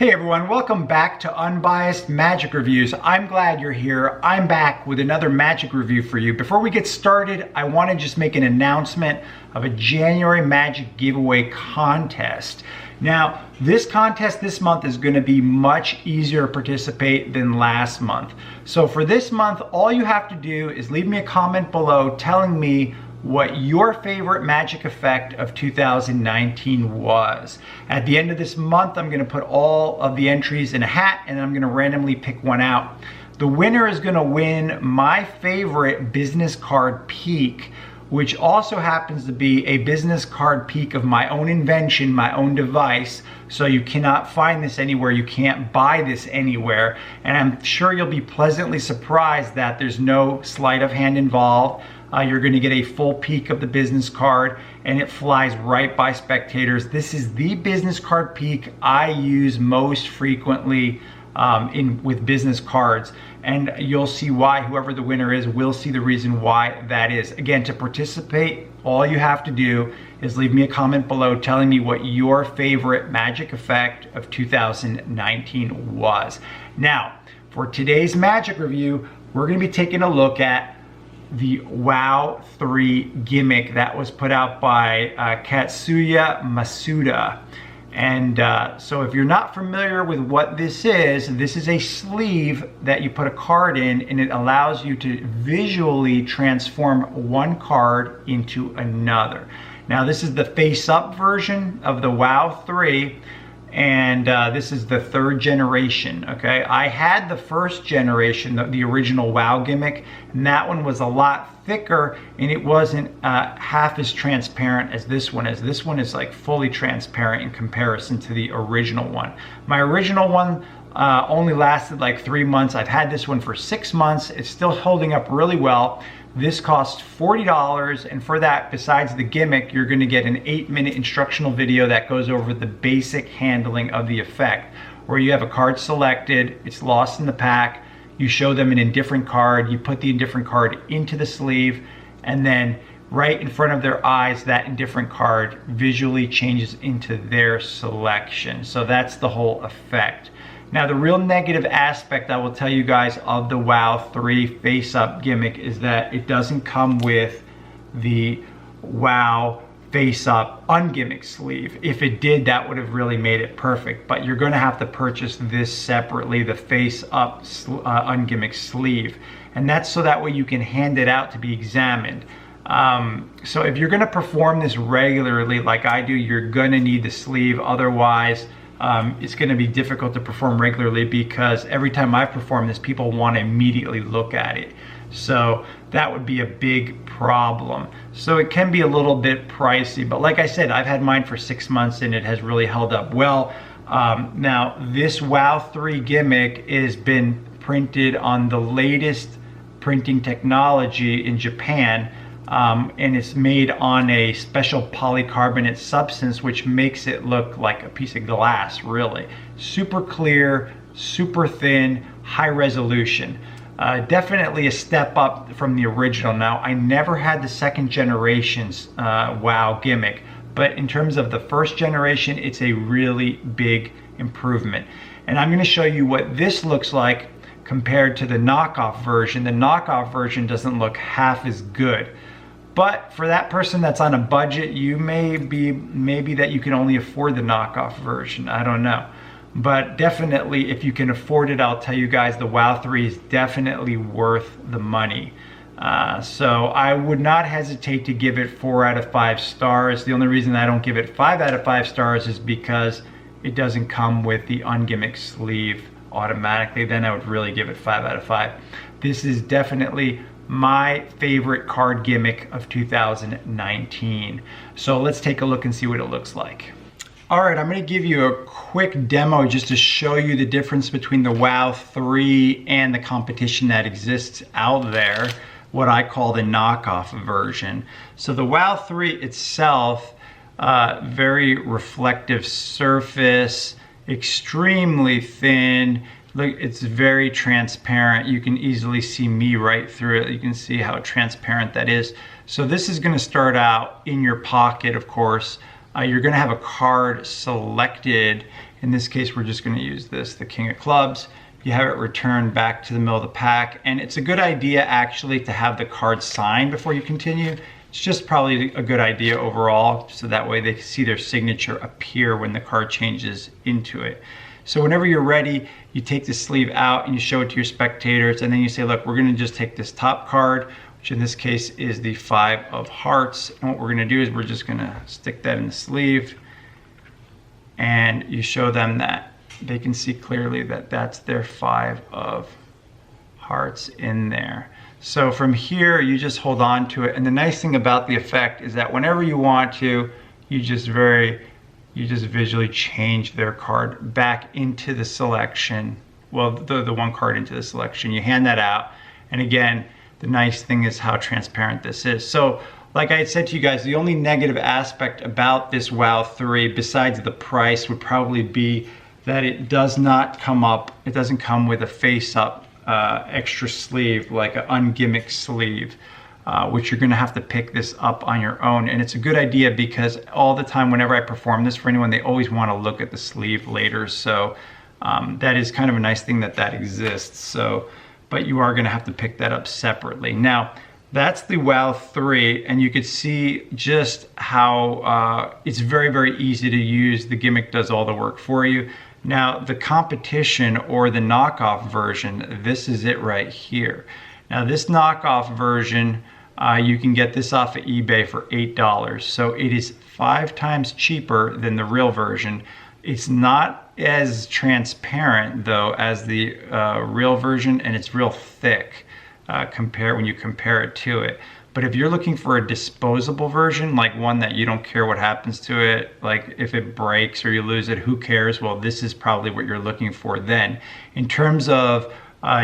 Hey everyone, welcome back to Unbiased Magic Reviews. I'm glad you're here. I'm back with another magic review for you. Before we get started, I want to just make an announcement of a January magic giveaway contest. Now, this contest this month is going to be much easier to participate than last month. So for this month, all you have to do is leave me a comment below telling me what your favorite magic effect of 2019 was. At the end of this month, I'm gonna put all of the entries in a hat and I'm gonna randomly pick one out. The winner is gonna win my favorite business card peek, which also happens to be a business card peek of my own invention, my own device. So you cannot find this anywhere, you can't buy this anywhere. And I'm sure you'll be pleasantly surprised that there's no sleight of hand involved. You're going to get a full peek of the business card and it flies right by spectators. This is the business card peek I use most frequently with business cards, and you'll see why. Whoever the winner is will see the reason why that is. Again, to participate, all you have to do is leave me a comment below telling me what your favorite magic effect of 2019 was. Now, for today's magic review, we're going to be taking a look at the WoW 3 gimmick that was put out by Katsuya Masuda. And so if you're not familiar with what this is a sleeve that you put a card in, and it allows you to visually transform one card into another. Now this is the face-up version of the WoW 3, and this is the third generation. Okay, I had the first generation, the original WoW gimmick, and that one was a lot thicker and it wasn't half as transparent as this one is. This one is like fully transparent in comparison to the original one. My original one only lasted like 3 months. I've had this one for 6 months. It's still holding up really well. This costs $40, and for that, besides the gimmick, you're going to get an 8-minute instructional video that goes over the basic handling of the effect, where you have a card selected, it's lost in the pack, you show them an indifferent card, you put the indifferent card into the sleeve, and then right in front of their eyes, that indifferent card visually changes into their selection. So that's the whole effect. Now, the real negative aspect I will tell you guys of the WoW 3 face-up gimmick is that it doesn't come with the WoW face-up ungimmick sleeve. If it did, that would have really made it perfect, but you're going to have to purchase this separately, the face-up ungimmick sleeve, and that's so that way you can hand it out to be examined. So if you're going to perform this regularly like I do, you're going to need the sleeve. Otherwise, it's going to be difficult to perform regularly, because every time I perform this, people want to immediately look at it. So that would be a big problem. So it can be a little bit pricey, but like I said, I've had mine for 6 months and it has really held up well. Now this WoW 3 gimmick has been printed on the latest printing technology in Japan. And it's made on a special polycarbonate substance, which makes it look like a piece of glass, really. Super clear, super thin, high resolution. Definitely a step up from the original. Now, I never had the second generation's WoW gimmick, but in terms of the first generation, it's a really big improvement. And I'm going to show you what this looks like compared to the knockoff version. The knockoff version doesn't look half as good. But for that person that's on a budget, you maybe that you can only afford the knockoff version. I don't know. But definitely, if you can afford it, I'll tell you guys, the WoW 3 is definitely worth the money. So I would not hesitate to give it 4 out of 5 stars. The only reason I don't give it 5 out of 5 stars is because it doesn't come with the ungimmick sleeve automatically. Then I would really give it 5 out of 5. This is definitely my favorite card gimmick of 2019. So let's take a look and see what it looks like. All right, I'm going to give you a quick demo just to show you the difference between the WoW 3 and the competition that exists out there, what I call the knockoff version. So the WoW 3 itself, very reflective surface, extremely thin. Look, it's very transparent. You can easily see me right through it. You can see how transparent that is. So this is going to start out in your pocket, of course. You're going to have a card selected, In this case, we're just going to use this, the King of Clubs. You have it returned back to the middle of the pack, and it's a good idea actually to have the card signed before you continue. It's just probably a good idea overall, so that way they can see their signature appear when the card changes into it. So whenever you're ready, you take the sleeve out and you show it to your spectators, and then you say, look, we're going to just take this top card, which in this case is the 5 of hearts, and what we're going to do is we're just going to stick that in the sleeve, and you show them that they can see clearly that that's their 5 of hearts in there. So from here, you just hold on to it. And the nice thing about the effect is that whenever you want to, you just visually change their card back into the selection. Well, the one card into the selection. You hand that out. And again, the nice thing is how transparent this is. So like I had said to you guys, the only negative aspect about this WOW 3, besides the price, would probably be that it does not come up, it doesn't come with a face-up extra sleeve, like an ungimmick sleeve, which you're gonna have to pick this up on your own. And it's a good idea because all the time whenever I perform this for anyone, they always wanna look at the sleeve later. So that is kind of a nice thing that exists. So, but you are gonna have to pick that up separately. Now, that's the WOW 3, and you could see just how it's very, very easy to use. The gimmick does all the work for you. Now, the competition or the knockoff version, this is it right here. Now, this knockoff version, you can get this off of eBay for $8. So it is 5 times cheaper than the real version. It's not as transparent, though, as the real version, and it's real thick when you compare it to it. But if you're looking for a disposable version, like one that you don't care what happens to it, like if it breaks or you lose it, who cares? Well, this is probably what you're looking for then. In terms of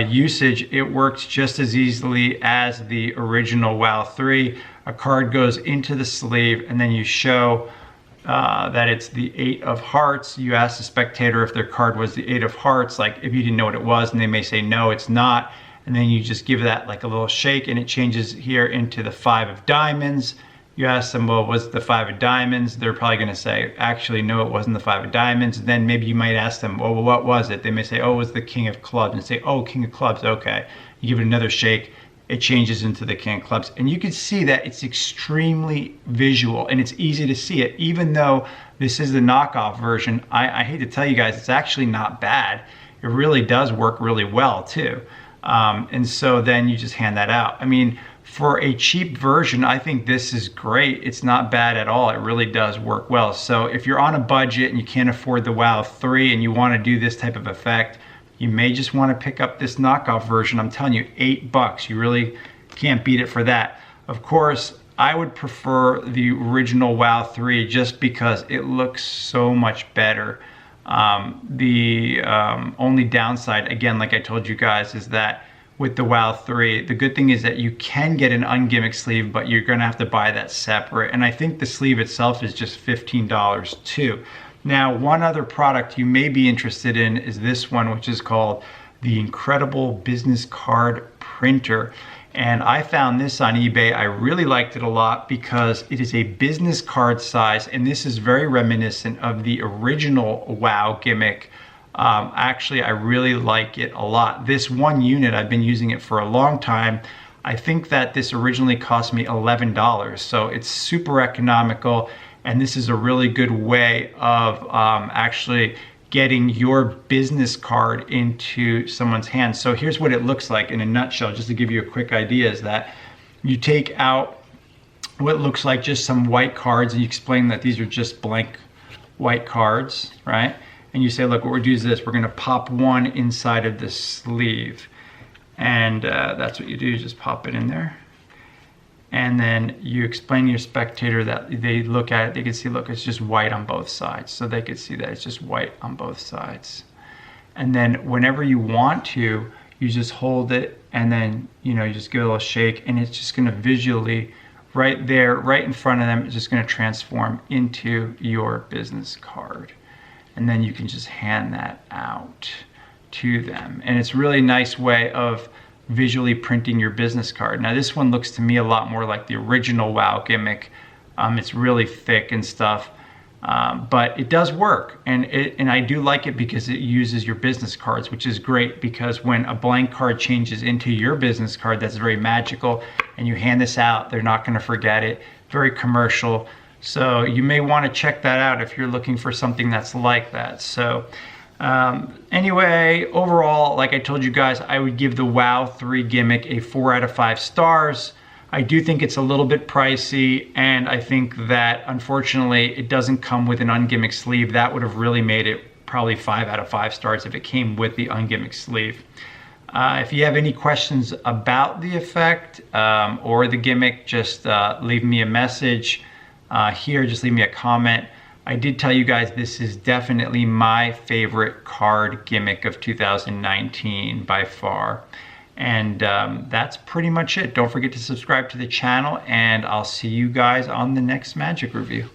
usage, it works just as easily as the original WOW 3. A card goes into the sleeve, and then you show that it's the 8 of hearts. You ask the spectator if their card was the 8 of hearts, like if you didn't know what it was, and they may say, no, it's not. And then you just give that like a little shake, and it changes here into the 5 of diamonds. You ask them, well, was it the 5 of diamonds? They're probably going to say, actually, no, it wasn't the 5 of diamonds. Then maybe you might ask them, well, what was it? They may say, oh, it was the King of Clubs. And say, oh, King of Clubs, okay. You give it another shake, it changes into the King of Clubs. And you can see that it's extremely visual, and it's easy to see it. Even though this is the knockoff version, I hate to tell you guys, it's actually not bad. It really does work really well, too. And so then you just hand that out. I mean, for a cheap version, I think this is great. It's not bad at all. It really does work well. So if you're on a budget and you can't afford the WOW 3 and you want to do this type of effect, you may just want to pick up this knockoff version. I'm telling you, $8. You really can't beat it for that. Of course, I would prefer the original WOW 3 just because it looks so much better. The only downside, again, like I told you guys, is that with the WOW 3, the good thing is that you can get an ungimmick sleeve, but you're going to have to buy that separate. And I think the sleeve itself is just $15 too. Now, one other product you may be interested in is this one, which is called the Incredible Business Card Printer. And I found this on eBay. I really liked it a lot because it is a business card size, and this is very reminiscent of the original WOW gimmick. Actually, I really like it a lot. This one unit, I've been using it for a long time. I think that this originally cost me $11, so it's super economical, and this is a really good way of actually getting your business card into someone's hands. So here's what it looks like in a nutshell, just to give you a quick idea, is that you take out what looks like just some white cards, and you explain that these are just blank white cards, right? And you say, look, what we're doing is this, we're gonna pop one inside of the sleeve. And that's what you do, just pop it in there. And then you explain to your spectator that they look at it, they can see, look, it's just white on both sides. So they can see that it's just white on both sides. And then whenever you want to, you just hold it, and then, you know, you just give it a little shake, and it's just gonna visually, right there, right in front of them, it's just gonna transform into your business card. And then you can just hand that out to them. And it's a really nice way of visually printing your business card. Now this one looks to me a lot more like the original WOW gimmick. It's really thick and stuff. But it does work, and I do like it because it uses your business cards, which is great, because when a blank card changes into your business card, that's very magical, and you hand this out, they're not going to forget it. Very commercial. So you may want to check that out if you're looking for something that's like that. So anyway, overall, like I told you guys, I would give the WoW 3 gimmick a 4 out of 5 stars. I do think it's a little bit pricey, and I think that unfortunately it doesn't come with an ungimmick sleeve. That would have really made it probably 5 out of 5 stars if it came with the ungimmick sleeve. If you have any questions about the effect or the gimmick, just leave me a message here, just leave me a comment. I did tell you guys this is definitely my favorite card gimmick of 2019 by far. And that's pretty much it. Don't forget to subscribe to the channel, and I'll see you guys on the next Magic review.